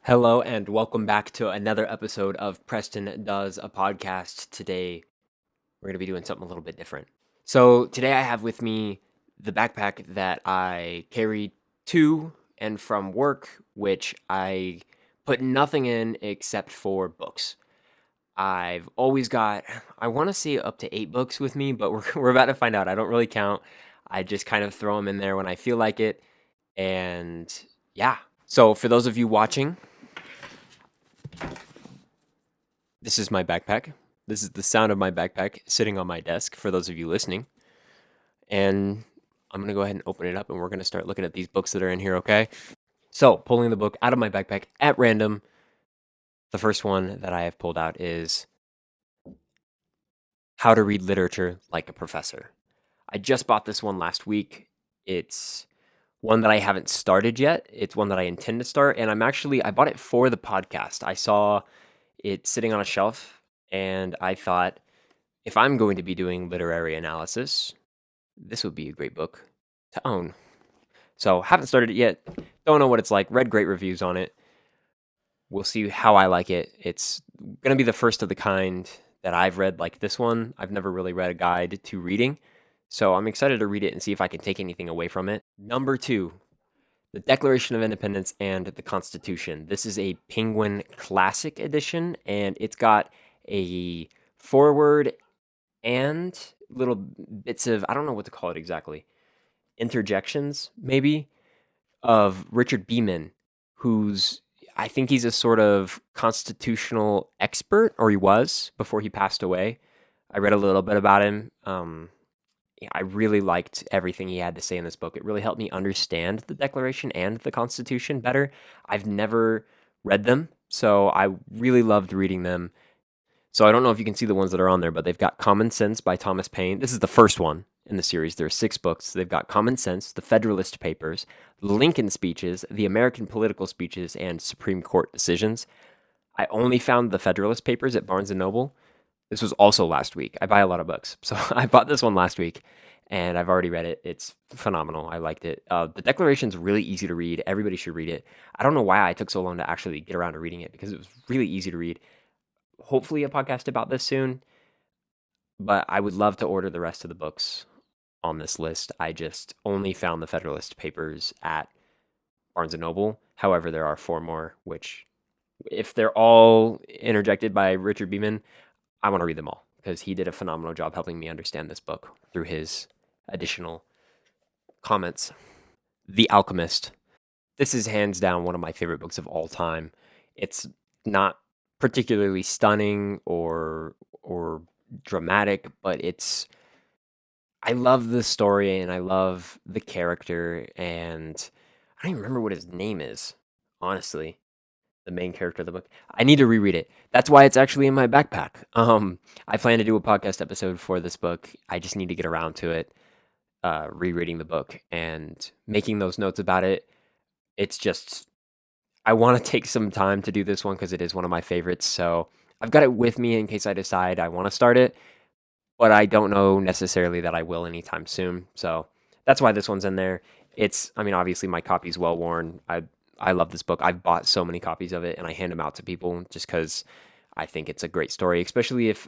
Hello and welcome back to another episode of Preston Does a Podcast. Today, we're going to be doing something a little bit different. So, today I have with me the backpack that I carry to and from work, which I put nothing in except for books. I've always got, I want to say up to 8 books with me, but we're about to find out. I don't really count. I just kind of throw them in there when I feel like it. And yeah. So, for those of you watching, this is my backpack. This is the sound of my backpack sitting on my desk for those of you listening. And I'm going to go ahead and open it up and we're going to start looking at these books that are in here, okay? So, pulling the book out of my backpack at random, the first one that I have pulled out is How to Read Literature Like a Professor. I just bought this one last week. It's one that I haven't started yet. It's one that I intend to start. And I bought it for the podcast. I saw it sitting on a shelf and I thought, if I'm going to be doing literary analysis, this would be a great book to own. So, haven't started it yet. Don't know what it's like. Read great reviews on it. We'll see how I like it. It's going to be the first of the kind that I've read like this one. I've never really read a guide to reading. So, I'm excited to read it and see if I can take anything away from it. Number 2, the Declaration of Independence and the Constitution. This is a Penguin Classic edition, and it's got a foreword and little bits of, I don't know what to call it exactly, interjections maybe, of Richard Beeman, who's, I think he's a sort of constitutional expert, or he was before he passed away. I read a little bit about him. Yeah, I really liked everything he had to say in this book. It really helped me understand the Declaration and the Constitution better. I've never read them, so I really loved reading them. So I don't know if you can see the ones that are on there, but they've got Common Sense by Thomas Paine. This is the first one in the series. There are 6 books. They've got Common Sense, the Federalist Papers, Lincoln Speeches, the American Political Speeches, and Supreme Court Decisions. I only found the Federalist Papers at Barnes & Noble. This was also last week. I buy a lot of books. So I bought this one last week, and I've already read it. It's phenomenal. I liked it. The Declaration's really easy to read. Everybody should read it. I don't know why I took so long to actually get around to reading it, because it was really easy to read. Hopefully a podcast about this soon, but I would love to order the rest of the books on this list. I just only found the Federalist Papers at Barnes & Noble. However, there are 4 more, which, if they're all interjected by Richard Beeman, I want to read them all because he did a phenomenal job helping me understand this book through his additional comments. The Alchemist. This is hands down one of my favorite books of all time. It's not particularly stunning or dramatic, but I love the story and I love the character, and I don't even remember what his name is, honestly. The main character of the book. I need to reread it. That's why it's actually in my backpack. I plan to do a podcast episode for this book. I just need to get around to it, rereading the book and making those notes about it. It's just, I want to take some time to do this one because it is one of my favorites. So I've got it with me in case I decide I want to start it, but I don't know necessarily that I will anytime soon. So that's why this one's in there. I mean, obviously my copy's well worn. I love this book. I've bought so many copies of it and I hand them out to people just because I think it's a great story, especially if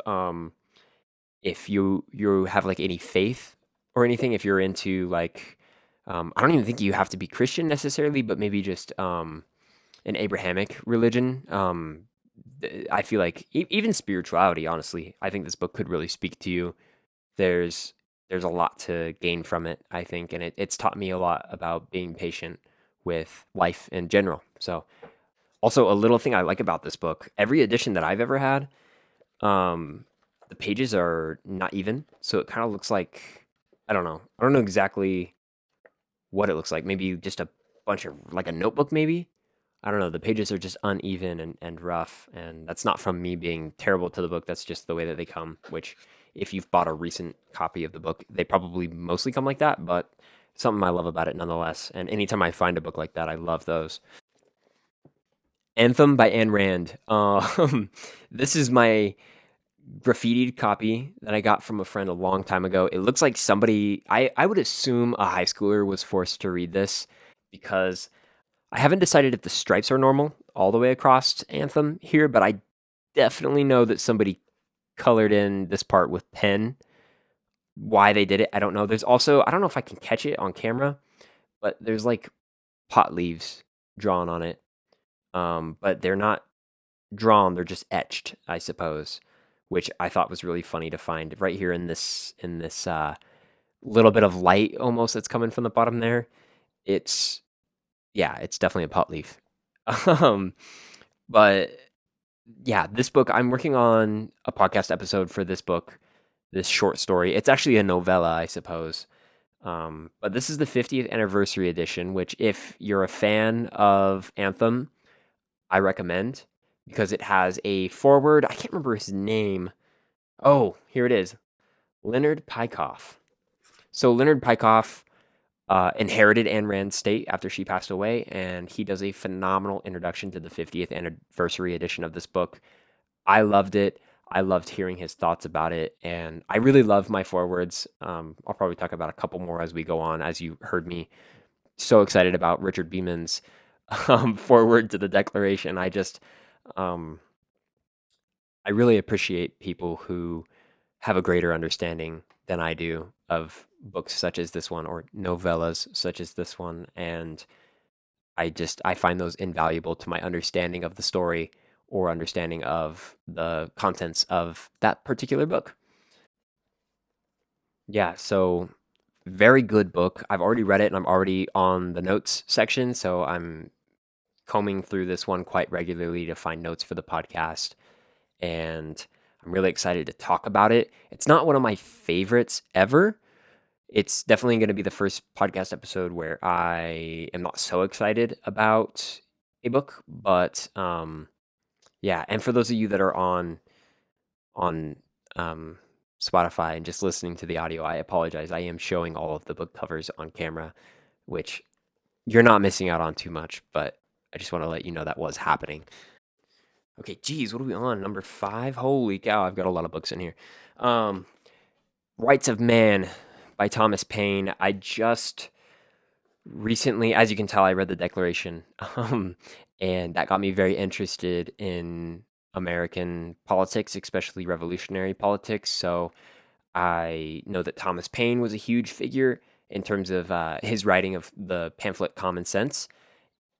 you have like any faith or anything. If you're into like, I don't even think you have to be Christian necessarily, but maybe just an Abrahamic religion. I feel like even spirituality, honestly, I think this book could really speak to you. There's a lot to gain from it, I think, and it's taught me a lot about being patient with life in general. So, also a little thing I like about this book, every edition that I've ever had, the pages are not even, so it kind of looks like, I don't know. I don't know exactly what it looks like. Maybe just a bunch of, like a notebook, maybe. I don't know. The pages are just uneven and rough, and that's not from me being terrible to the book. That's just the way that they come, which, if you've bought a recent copy of the book, they probably mostly come like that, but something I love about it nonetheless. And anytime I find a book like that, I love those. Anthem by Ayn Rand. This is my graffitied copy that I got from a friend a long time ago. It looks like I would assume a high schooler was forced to read this because I haven't decided if the stripes are normal all the way across Anthem here, but I definitely know that somebody colored in this part with pen. Why they did it, I don't know. There's also, I don't know if I can catch it on camera, but there's like pot leaves drawn on it. But they're not drawn, they're just etched, I suppose, which I thought was really funny to find right here in this little bit of light almost that's coming from the bottom there. It's yeah, it's definitely a pot leaf. um, but yeah, this book, I'm working on a podcast episode for this book, this short story. It's actually a novella, I suppose. But this is the 50th anniversary edition, which if you're a fan of Anthem, I recommend because it has a foreword. I can't remember his name. Oh, here it is. Leonard Peikoff. So Leonard Peikoff inherited Ayn Rand's state after she passed away, and he does a phenomenal introduction to the 50th anniversary edition of this book. I loved it. I loved hearing his thoughts about it, and I really love my forewords. I'll probably talk about a couple more as we go on, as you heard me so excited about Richard Beeman's forward to the Declaration. Um, I really appreciate people who have a greater understanding than I do of books such as this one or novellas such as this one, and I find those invaluable to my understanding of the story or understanding of the contents of that particular book. Yeah, so very good book. I've already read it and I'm already on the notes section, so I'm combing through this one quite regularly to find notes for the podcast, and I'm really excited to talk about it. It's not one of my favorites ever. It's definitely going to be the first podcast episode where I am not so excited about a book, but yeah. And for those of you that are on Spotify and just listening to the audio, I apologize. I am showing all of the book covers on camera, which you're not missing out on too much, but I just want to let you know that was happening. Okay, geez, what are we on? Number 5? Holy cow, I've got a lot of books in here. Um, Rights of Man by Thomas Paine. I just recently, as you can tell, I read the Declaration, and that got me very interested in American politics, especially revolutionary politics. So I know that Thomas Paine was a huge figure in terms of his writing of the pamphlet Common Sense,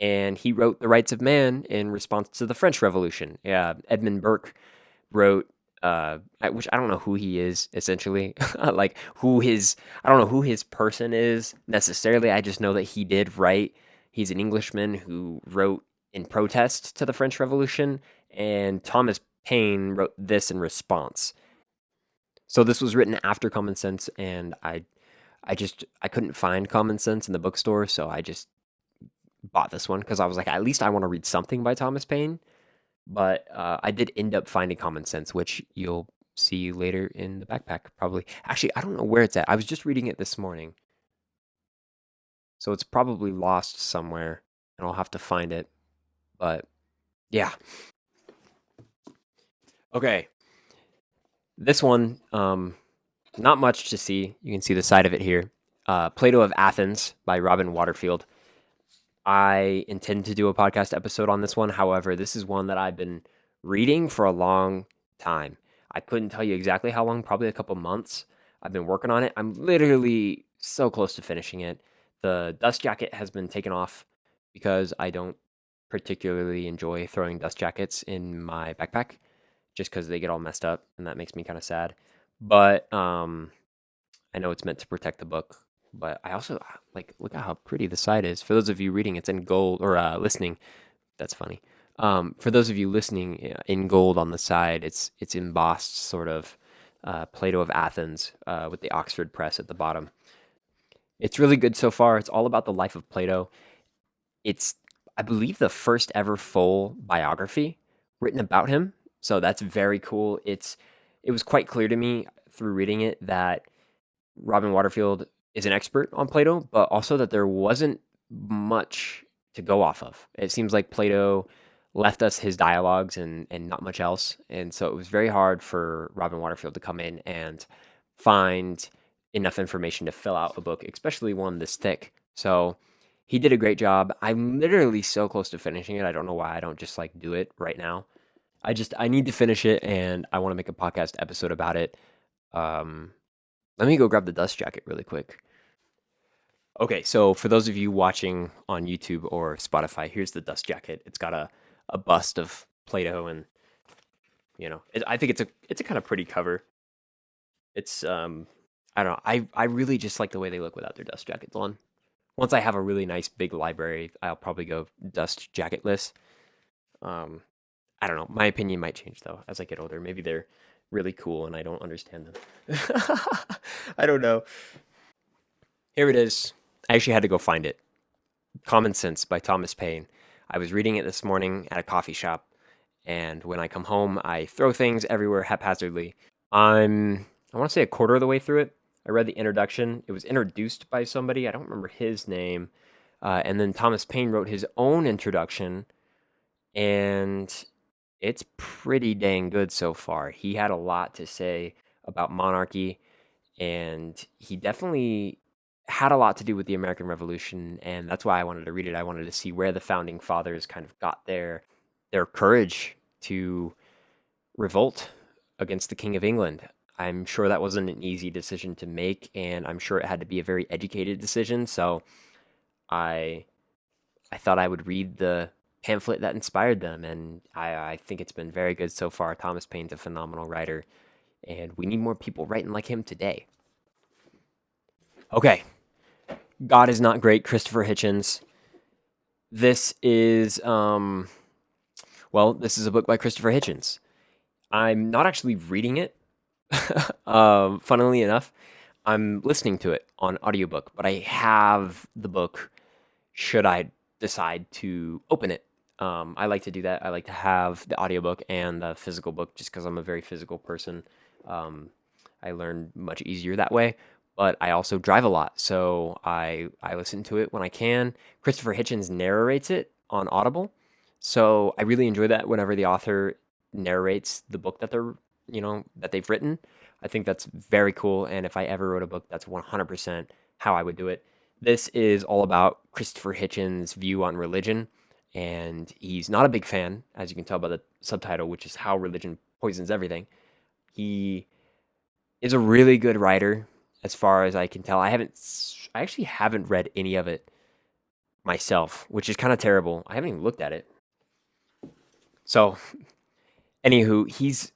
and he wrote The Rights of Man in response to the French Revolution. Yeah, Edmund Burke wrote, which I don't know who he is essentially, like I don't know who his person is necessarily. I just know that he did write. He's an Englishman who wrote in protest to the French Revolution, and Thomas Paine wrote this in response. So this was written after Common Sense, and I couldn't find Common Sense in the bookstore, so I just bought this one because I was like, at least I want to read something by Thomas Paine. But I did end up finding Common Sense, which you'll see later in the backpack, probably. Actually, I don't know where it's at. I was just reading it this morning. So it's probably lost somewhere, and I'll have to find it. But yeah. Okay. This one, not much to see. You can see the side of it here. Plato of Athens by Robin Waterfield. I intend to do a podcast episode on this one. However, this is one that I've been reading for a long time. I couldn't tell you exactly how long, probably a couple months. I've been working on it. I'm literally so close to finishing it. The dust jacket has been taken off because I don't particularly enjoy throwing dust jackets in my backpack just because they get all messed up, and that makes me kind of sad. But I know it's meant to protect the book, but I also like look at how pretty the side is. For those of you reading, it's in gold or listening. That's funny. For those of you listening, in gold on the side, it's embossed sort of Plato of Athens with the Oxford Press at the bottom. It's really good so far. It's all about the life of Plato. It's, I believe, the first ever full biography written about him. So that's very cool. It was quite clear to me through reading it that Robin Waterfield is an expert on Plato, but also that there wasn't much to go off of. It seems like Plato left us his dialogues and not much else. And so it was very hard for Robin Waterfield to come in and find enough information to fill out a book, especially one this thick. So He did a great job. I'm literally so close to finishing it. I don't know why I don't just like do it right now. I need to finish it, and I want to make a podcast episode about it. Um, Let me go grab the dust jacket really quick. Okay, so for those of you watching on YouTube or Spotify, here's the dust jacket. It's got a bust of Plato, and I think it's a kind of pretty cover. It's I don't know. I really just like the way they look without their dust jackets on. Once I have a really nice big library, I'll probably go dust jacketless. Um, I don't know. My opinion might change though as I get older. Maybe they're really cool and I don't understand them. I don't know. Here it is. I actually had to go find it. Common Sense by Thomas Paine. I was reading it this morning at a coffee shop, and when I come home, I throw things everywhere haphazardly. I want to say a quarter of the way through it. I read the introduction. It was introduced by somebody. I don't remember his name. And then Thomas Paine wrote his own introduction, and it's pretty dang good so far. He had a lot to say about monarchy, and he definitely had a lot to do with the American Revolution, and that's why I wanted to read it. I wanted to see where the founding fathers kind of got their courage to revolt against the King of England. I'm sure that wasn't an easy decision to make, and I'm sure it had to be a very educated decision. So I I thought I would read the pamphlet that inspired them, and I think it's been very good so far. Thomas Paine's a phenomenal writer, and we need more people writing like him today. Okay, God is Not Great, Christopher Hitchens. This is this is a book by Christopher Hitchens. I'm not actually reading it. Funnily enough, I'm listening to it on audiobook, but I have the book should I decide to open it. I like to do that. I like to have the audiobook and the physical book just because I'm a very physical person. I learn much easier that way, but I also drive a lot, so I listen to it when I can. Christopher Hitchens narrates it on Audible, so I really enjoy that whenever the author narrates the book that that they've written. I think that's very cool, and if I ever wrote a book, that's 100% how I would do it. This is all about Christopher Hitchens' view on religion, and he's not a big fan, as you can tell by the subtitle, which is How Religion Poisons Everything. He is a really good writer, as far as I can tell. I actually haven't read any of it myself, which is kind of terrible. I haven't even looked at it. So, anywho, he's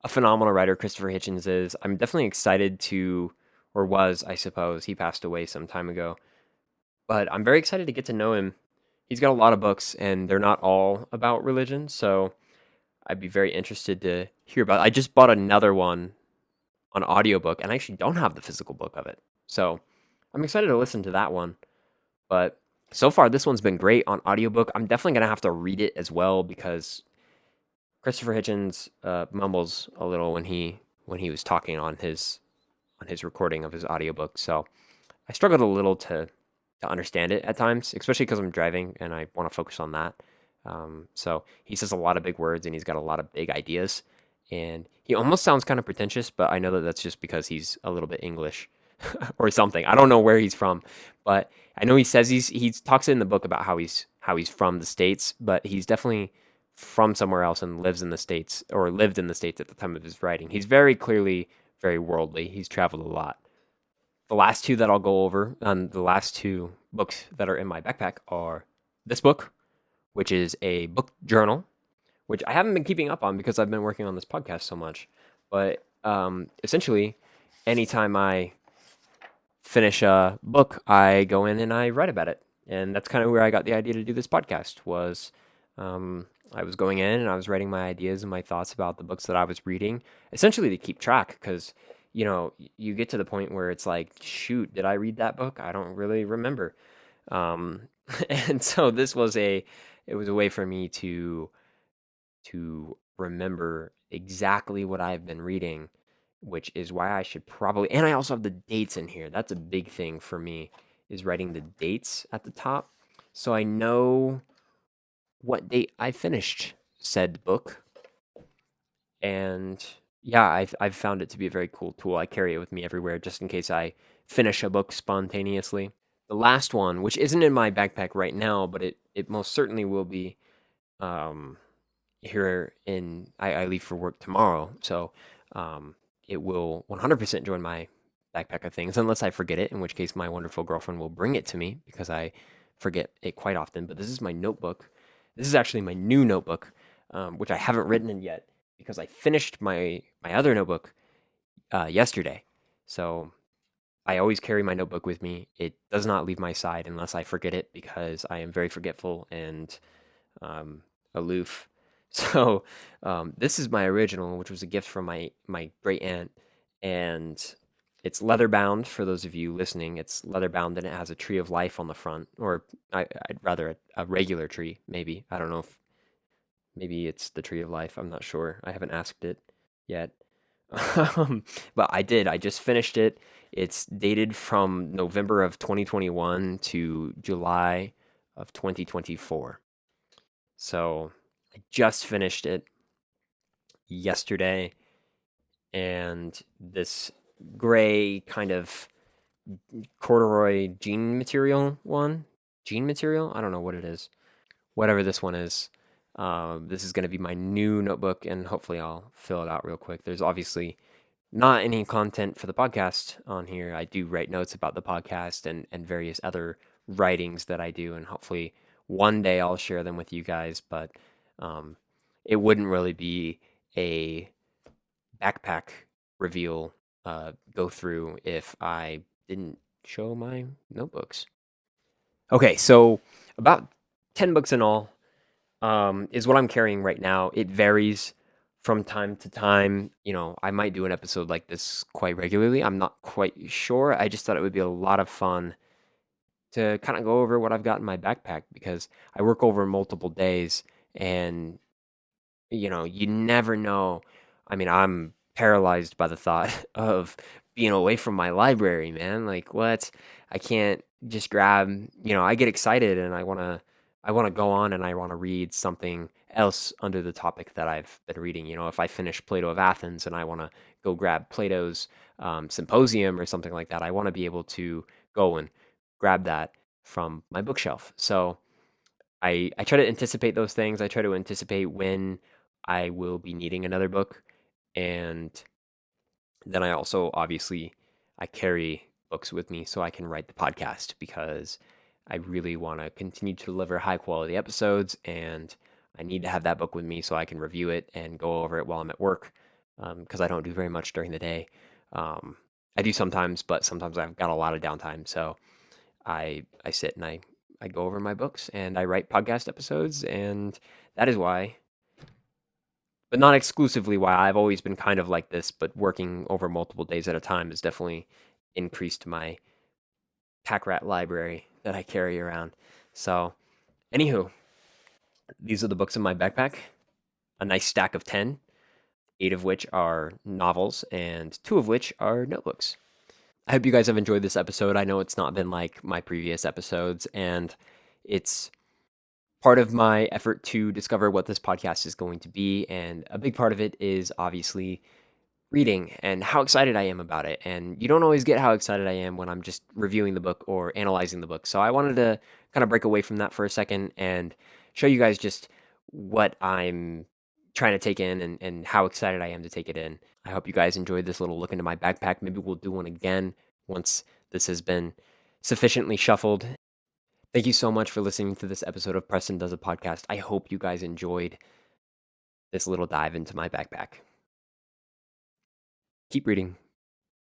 a phenomenal writer. Christopher Hitchens is. I'm definitely excited to, or was, I suppose. He passed away some time ago. But I'm very excited to get to know him. He's got a lot of books, and they're not all about religion, so I'd be very interested to hear about it. I just bought another one on audiobook, and I actually don't have the physical book of it. So I'm excited to listen to that one. But so far, this one's been great on audiobook. I'm definitely going to have to read it as well because Christopher Hitchens mumbles a little when he was talking on his recording of his audiobook. So I struggled a little to understand it at times, especially because I'm driving and I want to focus on that. So he says a lot of big words and he's got a lot of big ideas. And he almost sounds kind of pretentious, but I know that that's just because he's a little bit English or something. I don't know where he's from, but I know he says he talks in the book about how he's from the States, but he's definitely from somewhere else and lives in the States or lived in the States at the time of his writing. He's very clearly very worldly. He's traveled a lot. The last two that I'll go over, and the last two books that are in my backpack are this book, which is a book journal, which I haven't been keeping up on because I've been working on this podcast so much. But essentially, anytime I finish a book, I go in and I write about it. And that's kind of where I got the idea to do this podcast was I was going in and I was writing my ideas and my thoughts about the books that I was reading, essentially to keep track because you get to the point where it's like, shoot, did I read that book? I don't really remember. And so it was a way for me to remember exactly what I've been reading, which is why I should probably, and I also have the dates in here. That's a big thing for me is writing the dates at the top. So I know what date I finished said book. And yeah, I've found it to be a very cool tool. I carry it with me everywhere just in case I finish a book spontaneously. the last one, which isn't in my backpack right now, but it most certainly will be um, here I leave for work tomorrow, so um, it will 100% join my backpack of things, unless I forget it, in which case my wonderful girlfriend will bring it to me because I forget it quite often. But this is my notebook. This is actually my new notebook, which I haven't written in yet because I finished my other notebook yesterday. So I always carry my notebook with me. It does not leave my side unless I forget it because I am very forgetful and aloof. So this is my original, which was a gift from my great aunt, and it's leather bound. For those of you listening, it's leather bound and it has a tree of life on the front, or I'd rather a regular tree. Maybe I don't know if maybe it's the tree of life. I'm not sure. I haven't asked it yet. But I did. I just finished it. It's dated from November of 2021 to July of 2024. So I just finished it yesterday, and this gray kind of corduroy jean material. I don't know what it is. Whatever this one is, this is going to be my new notebook, and hopefully I'll fill it out real quick. There's obviously not any content for the podcast on here. I do write notes about the podcast and various other writings that I do, and hopefully one day I'll share them with you guys. But um, it wouldn't really be a backpack reveal go through if I didn't show my notebooks. Okay, so about 10 books in all is what I'm carrying right now. It varies from time to time. I might do an episode like this quite regularly. I'm not quite sure. I just thought it would be a lot of fun to kind of go over what I've got in my backpack because I work over multiple days and you never know. I mean, I'm paralyzed by the thought of being away from my library, man. Like, what? I can't just grab, I get excited and I want to go on and I want to read something else under the topic that I've been reading. If I finish Plato of Athens and I want to go grab Plato's Symposium or something like that, I want to be able to go and grab that from my bookshelf. So I try to anticipate those things. I try to anticipate when I will be needing another book, and then I also obviously I carry books with me so I can write the podcast because I really want to continue to deliver high quality episodes, and I need to have that book with me so I can review it and go over it while I'm at work because I don't do very much during the day. Um, I do sometimes, but sometimes I've got a lot of downtime, so I sit and I go over my books and I write podcast episodes, and that is why, but not exclusively why, I've always been kind of like this, but working over multiple days at a time has definitely increased my pack rat library that I carry around. So, anywho, these are the books in my backpack. A nice stack of 10, 8 of which are novels, and 2 of which are notebooks. I hope you guys have enjoyed this episode. I know it's not been like my previous episodes, and it's part of my effort to discover what this podcast is going to be. And a big part of it is obviously reading and how excited I am about it. And you don't always get how excited I am when I'm just reviewing the book or analyzing the book. So I wanted to kind of break away from that for a second and show you guys just what I'm trying to take in and how excited I am to take it in. I hope you guys enjoyed this little look into my backpack. Maybe we'll do one again once this has been sufficiently shuffled. Thank you so much for listening to this episode of Preston Does a Podcast. I hope you guys enjoyed this little dive into my backpack. Keep reading,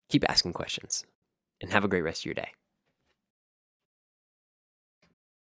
keep asking questions, and have a great rest of your day.